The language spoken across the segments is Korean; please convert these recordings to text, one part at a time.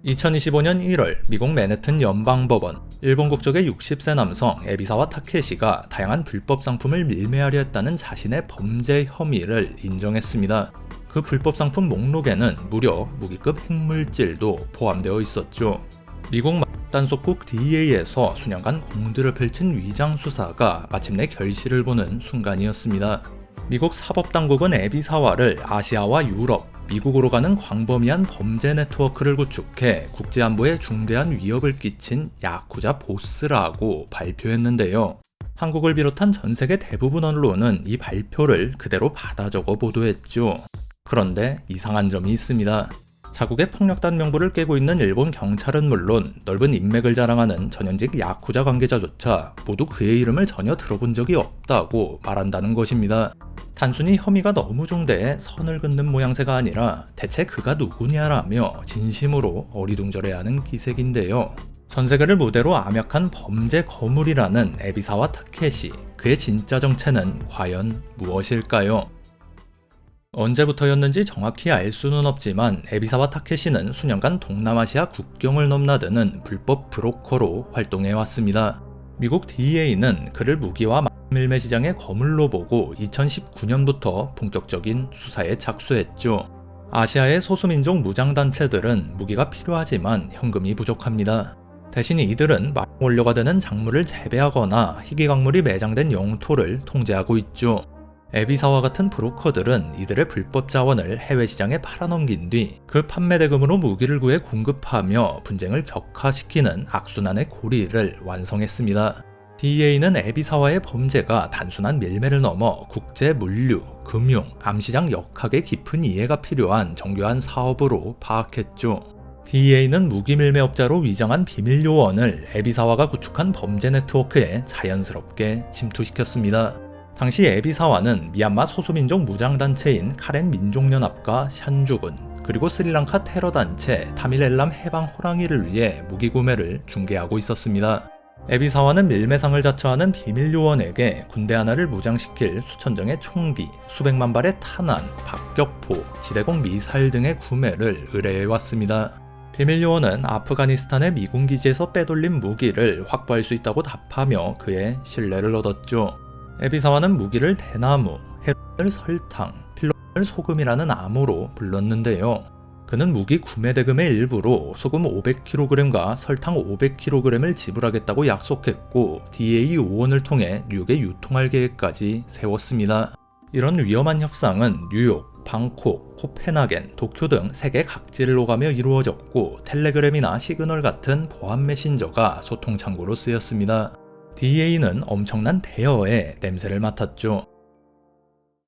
2025년 1월 미국 맨해튼 연방법원, 일본 국적의 60세 남성 에비사와 타케시가 다양한 불법 상품을 밀매하려 했다는 자신의 범죄 혐의를 인정했습니다. 그 불법 상품 목록에는 무려 무기급 핵물질도 포함되어 있었죠. 미국 단속국 DEA에서 수년간 공들을 펼친 위장 수사가 마침내 결실을 보는 순간이었습니다. 미국 사법당국은 에비사와를 아시아와 유럽, 미국으로 가는 광범위한 범죄 네트워크를 구축해 국제안보에 중대한 위협을 끼친 야쿠자 보스라고 발표했는데요. 한국을 비롯한 전 세계 대부분 언론은 이 발표를 그대로 받아 적어 보도했죠. 그런데 이상한 점이 있습니다. 자국의 폭력단 명부를 깨고 있는 일본 경찰은 물론 넓은 인맥을 자랑하는 전현직 야쿠자 관계자조차 모두 그의 이름을 전혀 들어본 적이 없다고 말한다는 것입니다. 단순히 혐의가 너무 중대해 선을 긋는 모양새가 아니라 대체 그가 누구냐라며 진심으로 어리둥절해하는 기색인데요. 전세계를 무대로 암약한 범죄 거물이라는 에비사와 타케시, 그의 진짜 정체는 과연 무엇일까요? 언제부터였는지 정확히 알 수는 없지만 에비사와 타케시는 수년간 동남아시아 국경을 넘나드는 불법 브로커로 활동해왔습니다. 미국 DEA는 그를 무기와 밀매 시장의 거물로 보고 2019년부터 본격적인 수사에 착수했죠. 아시아의 소수민족 무장단체들은 무기가 필요하지만 현금이 부족합니다. 대신 이들은 원료가 되는 작물을 재배하거나 희귀광물이 매장된 영토를 통제하고 있죠. 에비사와 같은 브로커들은 이들의 불법 자원을 해외 시장에 팔아넘긴 뒤 그 판매 대금으로 무기를 구해 공급하며 분쟁을 격화시키는 악순환의 고리를 완성했습니다. DEA는 에비사와의 범죄가 단순한 밀매를 넘어 국제 물류, 금융, 암시장 역학의 깊은 이해가 필요한 정교한 사업으로 파악했죠. DEA는 무기 밀매업자로 위장한 비밀 요원을 에비사와가 구축한 범죄 네트워크에 자연스럽게 침투시켰습니다. 당시 에비사와는 미얀마 소수민족 무장단체인 카렌 민족연합과 샨주군, 그리고 스리랑카 테러단체 타밀엘람 해방 호랑이를 위해 무기 구매를 중개하고 있었습니다. 에비사와는 밀매상을 자처하는 비밀 요원에게 군대 하나를 무장시킬 수천 정의 총기, 수백만 발의 탄환, 박격포, 지대공 미사일 등의 구매를 의뢰해왔습니다. 비밀 요원은 아프가니스탄의 미군 기지에서 빼돌린 무기를 확보할 수 있다고 답하며 그의 신뢰를 얻었죠. 에비사와는 무기를 대나무, 헤로인을 설탕, 필로를 소금이라는 암호로 불렀는데요. 그는 무기 구매 대금의 일부로 소금 500kg과 설탕 500kg을 지불하겠다고 약속했고 DEA 요원을 통해 뉴욕에 유통할 계획까지 세웠습니다. 이런 위험한 협상은 뉴욕, 방콕, 코펜하겐, 도쿄 등 세계 각지를 오가며 이루어졌고 텔레그램이나 시그널 같은 보안 메신저가 소통 창구로 쓰였습니다. DEA는 엄청난 대여의 냄새를 맡았죠.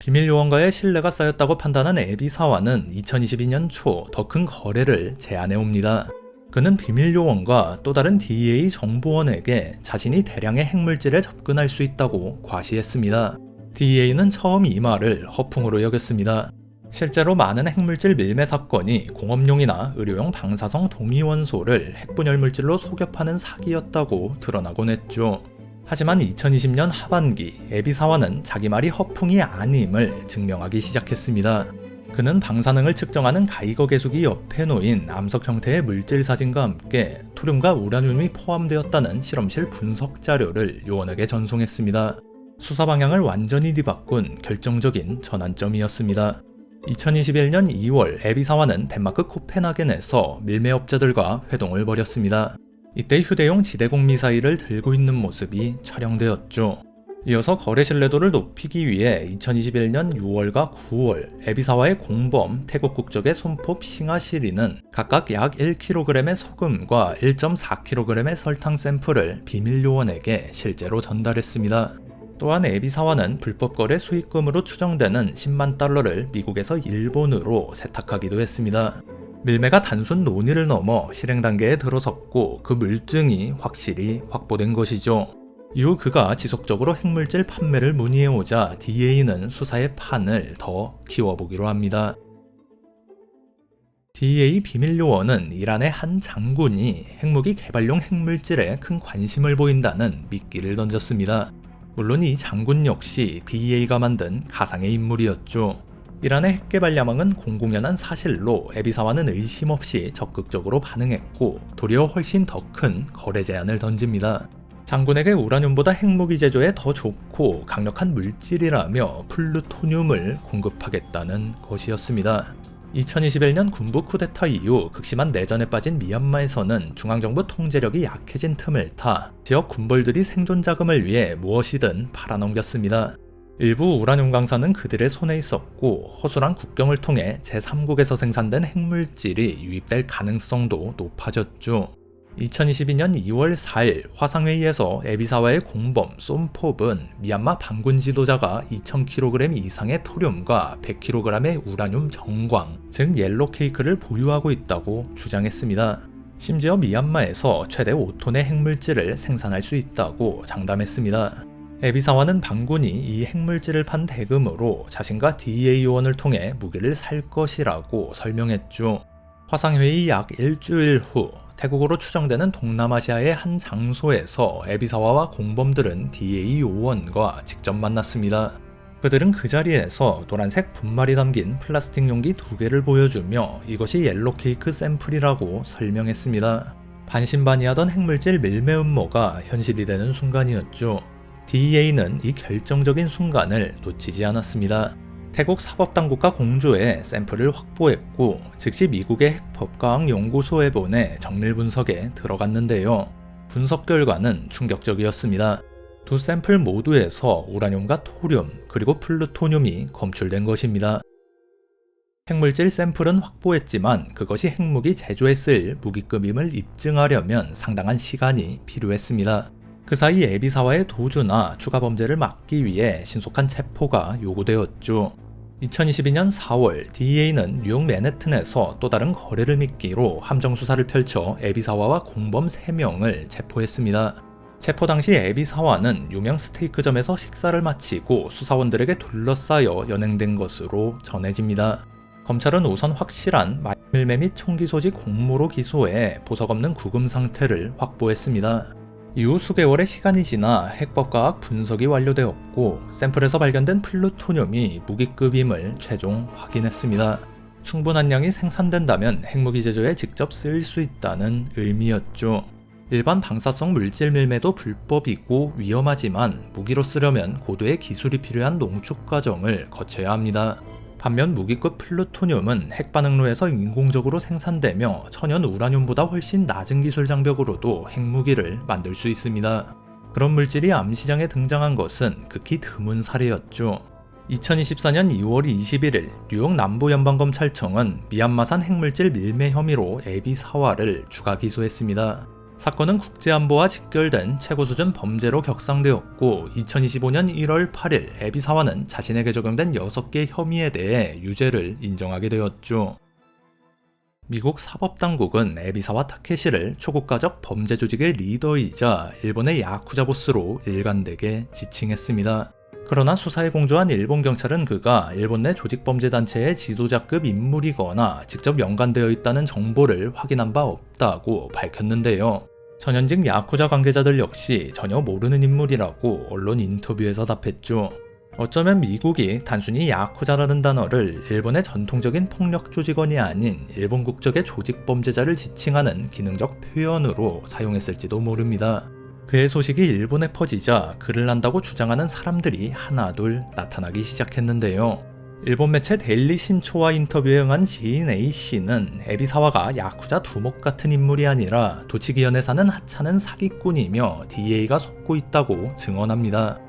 비밀 요원과의 신뢰가 쌓였다고 판단한 에비사와는 2022년 초 더 큰 거래를 제안해 옵니다. 그는 비밀 요원과 또 다른 DEA 정보원에게 자신이 대량의 핵물질에 접근할 수 있다고 과시했습니다. DEA는 처음 이 말을 허풍으로 여겼습니다. 실제로 많은 핵물질 밀매 사건이 공업용이나 의료용 방사성 동위원소를 핵분열물질로 속여 파는 사기였다고 드러나곤 했죠. 하지만 2020년 하반기 에비사와는 자기 말이 허풍이 아님을 증명하기 시작했습니다. 그는 방사능을 측정하는 가이거 계수기 옆에 놓인 암석 형태의 물질 사진과 함께 토륨과 우라늄이 포함되었다는 실험실 분석 자료를 요원에게 전송했습니다. 수사 방향을 완전히 뒤바꾼 결정적인 전환점이었습니다. 2021년 2월 에비사와는 덴마크 코펜하겐에서 밀매업자들과 회동을 벌였습니다. 이때 휴대용 지대공 미사일을 들고 있는 모습이 촬영되었죠. 이어서 거래 신뢰도를 높이기 위해 2021년 6월과 9월 에비사와의 공범 태국 국적의 손톱 싱하시리는 각각 약 1kg의 소금과 1.4kg의 설탕 샘플을 비밀 요원에게 실제로 전달했습니다. 또한 에비사와는 불법 거래 수익금으로 추정되는 10만 달러를 미국에서 일본으로 세탁하기도 했습니다. 밀매가 단순 논의를 넘어 실행 단계에 들어섰고 그 물증이 확실히 확보된 것이죠. 이후 그가 지속적으로 핵물질 판매를 문의해오자 DEA는 수사의 판을 더 키워보기로 합니다. DEA 비밀요원은 이란의 한 장군이 핵무기 개발용 핵물질에 큰 관심을 보인다는 미끼를 던졌습니다. 물론 이 장군 역시 DEA가 만든 가상의 인물이었죠. 이란의 핵개발 야망은 공공연한 사실로 에비사와는 의심 없이 적극적으로 반응했고 도리어 훨씬 더 큰 거래 제안을 던집니다. 장군에게 우라늄보다 핵무기 제조에 더 좋고 강력한 물질이라며 플루토늄을 공급하겠다는 것이었습니다. 2021년 군부 쿠데타 이후 극심한 내전에 빠진 미얀마에서는 중앙정부 통제력이 약해진 틈을 타 지역 군벌들이 생존 자금을 위해 무엇이든 팔아넘겼습니다. 일부 우라늄 강산은 그들의 손에 있었고 허술한 국경을 통해 제3국에서 생산된 핵물질이 유입될 가능성도 높아졌죠. 2022년 2월 4일 화상회의에서 에비사와의 공범 쏨폿은 미얀마 반군 지도자가 2000kg 이상의 토륨과 100kg의 우라늄 정광, 즉 옐로 케이크를 보유하고 있다고 주장했습니다. 심지어 미얀마에서 최대 5톤의 핵물질을 생산할 수 있다고 장담했습니다. 에비사와는 반군이 이 핵물질을 판 대금으로 자신과 DEA 요원을 통해 무기를 살 것이라고 설명했죠. 화상회의 약 일주일 후 태국으로 추정되는 동남아시아의 한 장소에서 에비사와와 공범들은 DEA 요원과 직접 만났습니다. 그들은 그 자리에서 노란색 분말이 담긴 플라스틱 용기 2개를 보여주며 이것이 옐로 케이크 샘플이라고 설명했습니다. 반신반의하던 핵물질 밀매 음모가 현실이 되는 순간이었죠. DEA는 이 결정적인 순간을 놓치지 않았습니다. 태국 사법당국과 공조해 샘플을 확보했고 즉시 미국의 핵법과학연구소에 보내 정밀 분석에 들어갔는데요. 분석 결과는 충격적이었습니다. 두 샘플 모두에서 우라늄과 토륨 그리고 플루토늄이 검출된 것입니다. 핵물질 샘플은 확보했지만 그것이 핵무기 제조에 쓸 무기급임을 입증하려면 상당한 시간이 필요했습니다. 그 사이 에비사와의 도주나 추가 범죄를 막기 위해 신속한 체포가 요구되었죠. 2022년 4월 DEA는 뉴욕 맨해튼에서 또 다른 거래를 미끼로 함정 수사를 펼쳐 에비사와와 공범 3명을 체포했습니다. 체포 당시 에비사와는 유명 스테이크점에서 식사를 마치고 수사원들에게 둘러싸여 연행된 것으로 전해집니다. 검찰은 우선 확실한 말밀매 및 총기 소지 공모로 기소해 보석 없는 구금 상태를 확보했습니다. 이후 수개월의 시간이 지나 핵법과학 분석이 완료되었고 샘플에서 발견된 플루토늄이 무기급임을 최종 확인했습니다. 충분한 양이 생산된다면 핵무기 제조에 직접 쓰일 수 있다는 의미였죠. 일반 방사성 물질 밀매도 불법이고 위험하지만 무기로 쓰려면 고도의 기술이 필요한 농축 과정을 거쳐야 합니다. 반면 무기급 플루토늄은 핵반응로에서 인공적으로 생산되며 천연 우라늄보다 훨씬 낮은 기술 장벽으로도 핵무기를 만들 수 있습니다. 그런 물질이 암시장에 등장한 것은 극히 드문 사례였죠. 2024년 2월 21일 뉴욕 남부연방검찰청은 미얀마산 핵물질 밀매 혐의로 에비사와를 추가 기소했습니다. 사건은 국제안보와 직결된 최고 수준 범죄로 격상되었고 2025년 1월 8일 에비사와는 자신에게 적용된 6개 혐의에 대해 유죄를 인정하게 되었죠. 미국 사법당국은 에비사와 타케시를 초국가적 범죄 조직의 리더이자 일본의 야쿠자 보스로 일관되게 지칭했습니다. 그러나 수사에 공조한 일본 경찰은 그가 일본 내 조직범죄단체의 지도자급 인물이거나 직접 연관되어 있다는 정보를 확인한 바 없다고 밝혔는데요. 전현직 야쿠자 관계자들 역시 전혀 모르는 인물이라고 언론 인터뷰에서 답했죠. 어쩌면 미국이 단순히 야쿠자라는 단어를 일본의 전통적인 폭력 조직원이 아닌 일본 국적의 조직범죄자를 지칭하는 기능적 표현으로 사용했을지도 모릅니다. 그의 소식이 일본에 퍼지자 그를 안다고 주장하는 사람들이 하나둘 나타나기 시작했는데요. 일본 매체 데일리 신초와 인터뷰에 응한 지인 A씨는 에비사와가 야쿠자 두목 같은 인물이 아니라 도치기현에 사는 하찮은 사기꾼이며 DEA가 속고 있다고 증언합니다.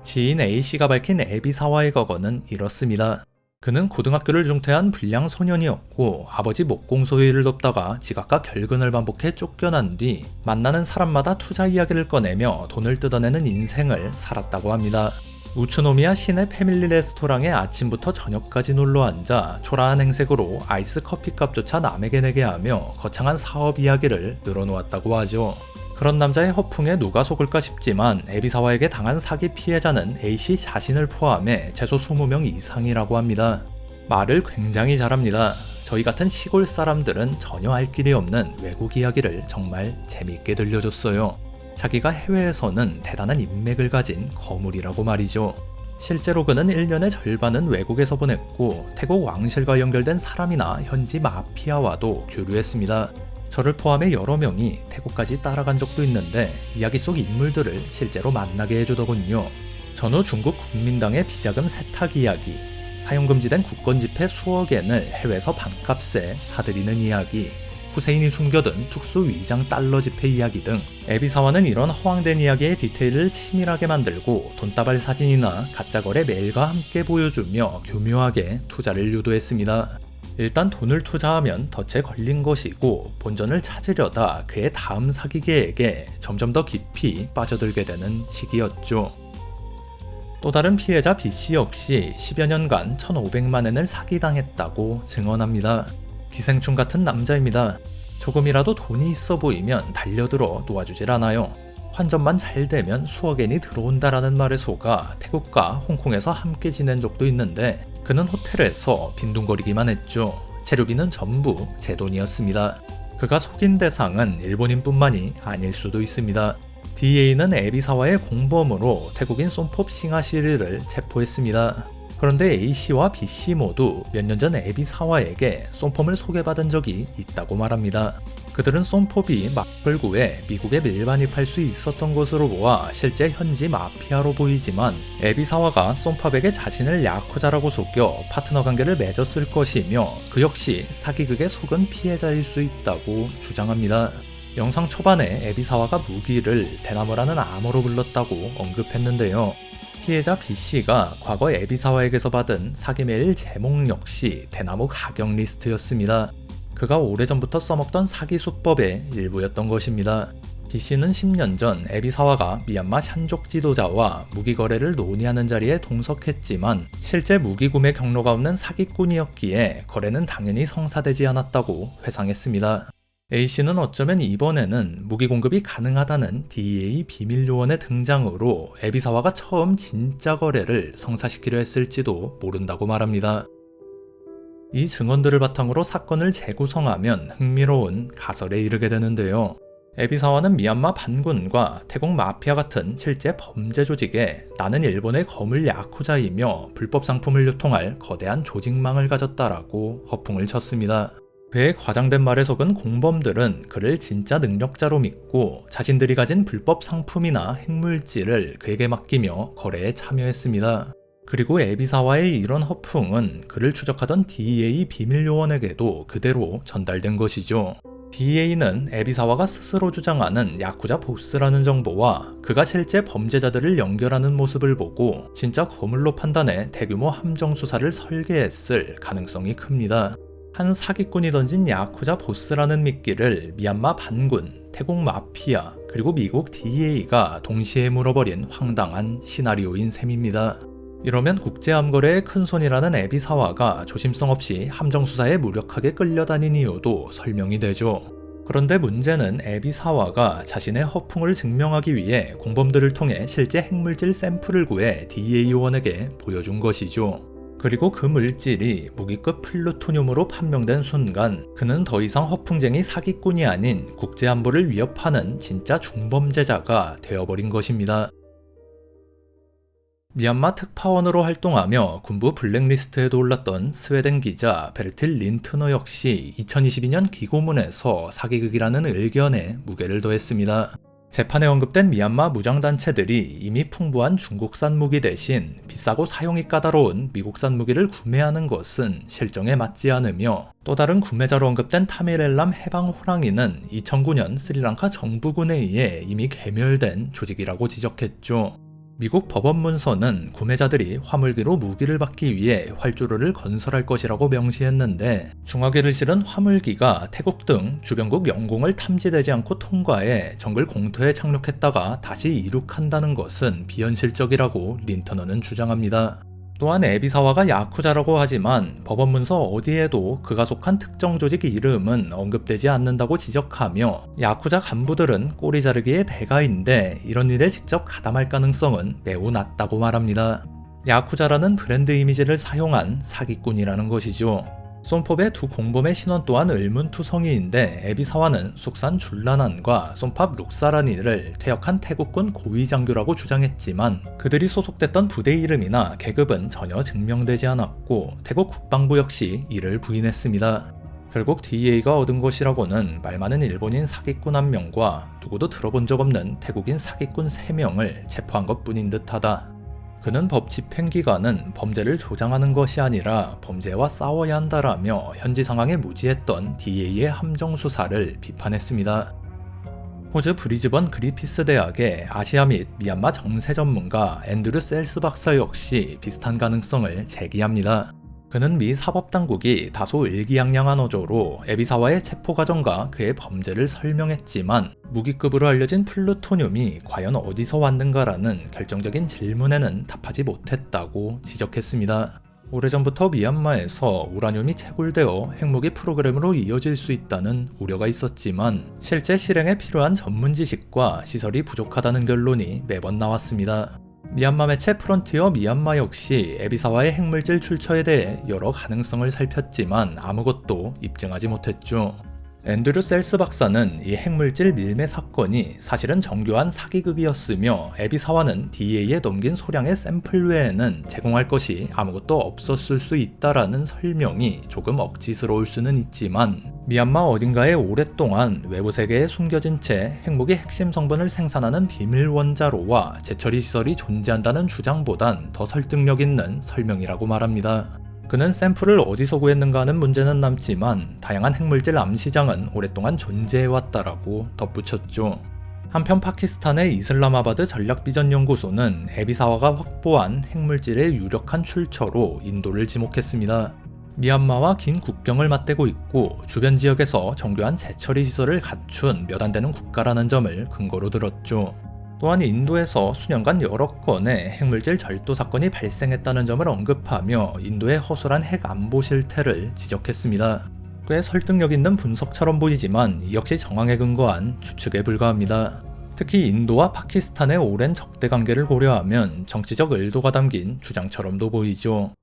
지인 A씨가 밝힌 에비사와의 거거는 이렇습니다. 그는 고등학교를 중퇴한 불량 소년이었고 아버지 목공 소유를 돕다가 지각과 결근을 반복해 쫓겨난 뒤 만나는 사람마다 투자 이야기를 꺼내며 돈을 뜯어내는 인생을 살았다고 합니다. 우츠노미야 시내 패밀리 레스토랑에 아침부터 저녁까지 놀러 앉아 초라한 행색으로 아이스 커피값조차 남에게 내게 하며 거창한 사업 이야기를 늘어놓았다고 하죠. 그런 남자의 허풍에 누가 속을까 싶지만 에비사와에게 당한 사기 피해자는 A씨 자신을 포함해 최소 20명 이상이라고 합니다. 말을 굉장히 잘합니다. 저희 같은 시골 사람들은 전혀 알 길이 없는 외국 이야기를 정말 재미있게 들려줬어요. 자기가 해외에서는 대단한 인맥을 가진 거물이라고 말이죠. 실제로 그는 1년의 절반은 외국에서 보냈고 태국 왕실과 연결된 사람이나 현지 마피아와도 교류했습니다. 저를 포함해 여러 명이 태국까지 따라간 적도 있는데 이야기 속 인물들을 실제로 만나게 해주더군요. 전후 중국 국민당의 비자금 세탁 이야기, 사용금지된 국권지폐 수억 엔을 해외에서 반값에 사들이는 이야기, 후세인이 숨겨둔 특수 위장 달러 지폐 이야기 등 에비사와는 이런 허황된 이야기의 디테일을 치밀하게 만들고 돈다발 사진이나 가짜거래 메일과 함께 보여주며 교묘하게 투자를 유도했습니다. 일단 돈을 투자하면 덫에 걸린 것이고 본전을 찾으려다 그의 다음 사기계에게 점점 더 깊이 빠져들게 되는 시기였죠. 또 다른 피해자 B씨 역시 10여 년간 1,500만 엔을 사기당했다고 증언합니다. 기생충 같은 남자입니다. 조금이라도 돈이 있어 보이면 달려들어 놓아주질 않아요. 환전만 잘 되면 수억 엔이 들어온다라는 말에 속아 태국과 홍콩에서 함께 지낸 적도 있는데 그는 호텔에서 빈둥거리기만 했죠. 재료비는 전부 제 돈이었습니다. 그가 속인 대상은 일본인뿐만이 아닐 수도 있습니다. DA는 에비사와의 공범으로 태국인 솜폿 싱하시리를 체포했습니다. 그런데 A씨와 B씨 모두 몇 년 전 에비사와에게 솜폼을 소개받은 적이 있다고 말합니다. 그들은 솜폼이 막을 구해 미국에 밀반입할 수 있었던 것으로 보아 실제 현지 마피아로 보이지만 에비사와가 솜팝에게 자신을 야쿠자라고 속여 파트너 관계를 맺었을 것이며 그 역시 사기극에 속은 피해자일 수 있다고 주장합니다. 영상 초반에 에비사와가 무기를 대나무라는 암호로 불렀다고 언급했는데요. 피해자 B씨가 과거 에비사와에게서 받은 사기 메일 제목 역시 대나무 가격 리스트였습니다. 그가 오래전부터 써먹던 사기 수법의 일부였던 것입니다. B씨는 10년 전 에비사와가 미얀마 샨족 지도자와 무기 거래를 논의하는 자리에 동석했지만 실제 무기 구매 경로가 없는 사기꾼이었기에 거래는 당연히 성사되지 않았다고 회상했습니다. A씨는 어쩌면 이번에는 무기 공급이 가능하다는 DEA 비밀 요원의 등장으로 에비사와가 처음 진짜 거래를 성사시키려 했을지도 모른다고 말합니다. 이 증언들을 바탕으로 사건을 재구성하면 흥미로운 가설에 이르게 되는데요. 에비사와는 미얀마 반군과 태국 마피아 같은 실제 범죄 조직에 나는 일본의 거물 야쿠자이며 불법 상품을 유통할 거대한 조직망을 가졌다라고 허풍을 쳤습니다. 그의 과장된 말에 속은 공범들은 그를 진짜 능력자로 믿고 자신들이 가진 불법 상품이나 핵물질을 그에게 맡기며 거래에 참여했습니다. 그리고 에비사와의 이런 허풍은 그를 추적하던 DEA 비밀요원에게도 그대로 전달된 것이죠. DEA는 에비사와가 스스로 주장하는 야쿠자 보스라는 정보와 그가 실제 범죄자들을 연결하는 모습을 보고 진짜 거물로 판단해 대규모 함정 수사를 설계했을 가능성이 큽니다. 한 사기꾼이 던진 야쿠자 보스라는 미끼를 미얀마 반군, 태국 마피아, 그리고 미국 DEA가 동시에 물어버린 황당한 시나리오인 셈입니다. 이러면 국제암거래의 큰손이라는 에비사와가 조심성 없이 함정수사에 무력하게 끌려다닌 이유도 설명이 되죠. 그런데 문제는 에비사와가 자신의 허풍을 증명하기 위해 공범들을 통해 실제 핵물질 샘플을 구해 DEA 요원에게 보여준 것이죠. 그리고 그 물질이 무기급 플루토늄으로 판명된 순간 그는 더 이상 허풍쟁이 사기꾼이 아닌 국제안보를 위협하는 진짜 중범죄자가 되어버린 것입니다. 미얀마 특파원으로 활동하며 군부 블랙리스트에도 올랐던 스웨덴 기자 베르틸 린트너 역시 2022년 기고문에서 사기극이라는 의견에 무게를 더했습니다. 재판에 언급된 미얀마 무장단체들이 이미 풍부한 중국산 무기 대신 비싸고 사용이 까다로운 미국산 무기를 구매하는 것은 실정에 맞지 않으며 또 다른 구매자로 언급된 타미렐람 해방 호랑이는 2009년 스리랑카 정부군에 의해 이미 괴멸된 조직이라고 지적했죠. 미국 법원 문서는 구매자들이 화물기로 무기를 받기 위해 활주로를 건설할 것이라고 명시했는데 중화기를 실은 화물기가 태국 등 주변국 영공을 탐지되지 않고 통과해 정글 공터에 착륙했다가 다시 이륙한다는 것은 비현실적이라고 린터너는 주장합니다. 또한 에비사와가 야쿠자라고 하지만 법원 문서 어디에도 그가 속한 특정 조직 이름은 언급되지 않는다고 지적하며 야쿠자 간부들은 꼬리 자르기의 대가인데 이런 일에 직접 가담할 가능성은 매우 낮다고 말합니다. 야쿠자라는 브랜드 이미지를 사용한 사기꾼이라는 것이죠. 쏨팝의 두 공범의 신원 또한 의문투성이인데 에비사와는 숙산 줄라난과 쏨팝 룩사라니를 퇴역한 태국군 고위장교라고 주장했지만 그들이 소속됐던 부대 이름이나 계급은 전혀 증명되지 않았고 태국 국방부 역시 이를 부인했습니다. 결국 DEA가 얻은 것이라고는 말 많은 일본인 사기꾼 1명과 누구도 들어본 적 없는 태국인 사기꾼 3명을 체포한 것뿐인 듯하다. 그는 법 집행기관은 범죄를 조장하는 것이 아니라 범죄와 싸워야 한다라며 현지 상황에 무지했던 DEA의 함정수사를 비판했습니다. 호주 브리즈번 그리피스 대학의 아시아 및 미얀마 정세 전문가 앤드류 셀스 박사 역시 비슷한 가능성을 제기합니다. 그는 미 사법당국이 다소 의기양양한 어조로 에비사와의 체포 과정과 그의 범죄를 설명했지만 무기급으로 알려진 플루토늄이 과연 어디서 왔는가라는 결정적인 질문에는 답하지 못했다고 지적했습니다. 오래전부터 미얀마에서 우라늄이 채굴되어 핵무기 프로그램으로 이어질 수 있다는 우려가 있었지만 실제 실행에 필요한 전문 지식과 시설이 부족하다는 결론이 매번 나왔습니다. 미얀마 매체 프론티어 미얀마 역시 에비사와의 핵물질 출처에 대해 여러 가능성을 살폈지만 아무것도 입증하지 못했죠. 앤드류 셀스 박사는 이 핵물질 밀매 사건이 사실은 정교한 사기극이었으며 에비사와는 DEA에 넘긴 소량의 샘플 외에는 제공할 것이 아무것도 없었을 수 있다라는 설명이 조금 억지스러울 수는 있지만 미얀마 어딘가에 오랫동안 외부 세계에 숨겨진 채 핵무기 핵심 성분을 생산하는 비밀 원자로와 재처리 시설이 존재한다는 주장보단 더 설득력 있는 설명이라고 말합니다. 그는 샘플을 어디서 구했는가 하는 문제는 남지만 다양한 핵물질 암시장은 오랫동안 존재해왔다라고 덧붙였죠. 한편 파키스탄의 이슬라마바드 전략비전연구소는 에비사와가 확보한 핵물질의 유력한 출처로 인도를 지목했습니다. 미얀마와 긴 국경을 맞대고 있고 주변 지역에서 정교한 재처리 시설을 갖춘 몇 안 되는 국가라는 점을 근거로 들었죠. 또한 인도에서 수년간 여러 건의 핵물질 절도 사건이 발생했다는 점을 언급하며 인도의 허술한 핵 안보 실태를 지적했습니다. 꽤 설득력 있는 분석처럼 보이지만 이 역시 정황에 근거한 추측에 불과합니다. 특히 인도와 파키스탄의 오랜 적대 관계를 고려하면 정치적 의도가 담긴 주장처럼도 보이죠.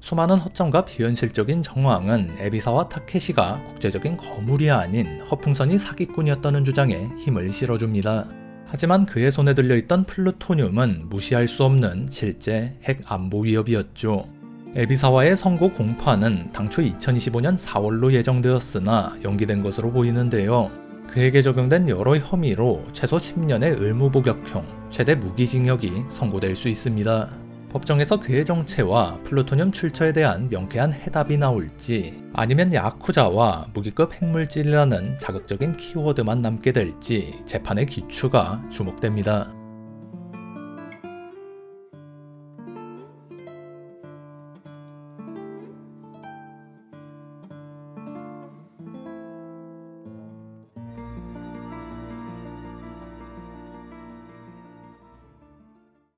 수많은 허점과 비현실적인 정황은 에비사와 타케시가 국제적인 거물이 아닌 허풍선이 사기꾼이었다는 주장에 힘을 실어줍니다. 하지만 그의 손에 들려있던 플루토늄은 무시할 수 없는 실제 핵 안보 위협이었죠. 에비사와의 선고 공판은 당초 2025년 4월로 예정되었으나 연기된 것으로 보이는데요. 그에게 적용된 여러 혐의로 최소 10년의 의무복역형, 최대 무기징역이 선고될 수 있습니다. 법정에서 그의 정체와 플루토늄 출처에 대한 명쾌한 해답이 나올지 아니면 야쿠자와 무기급 핵물질이라는 자극적인 키워드만 남게 될지 재판의 기추가 주목됩니다.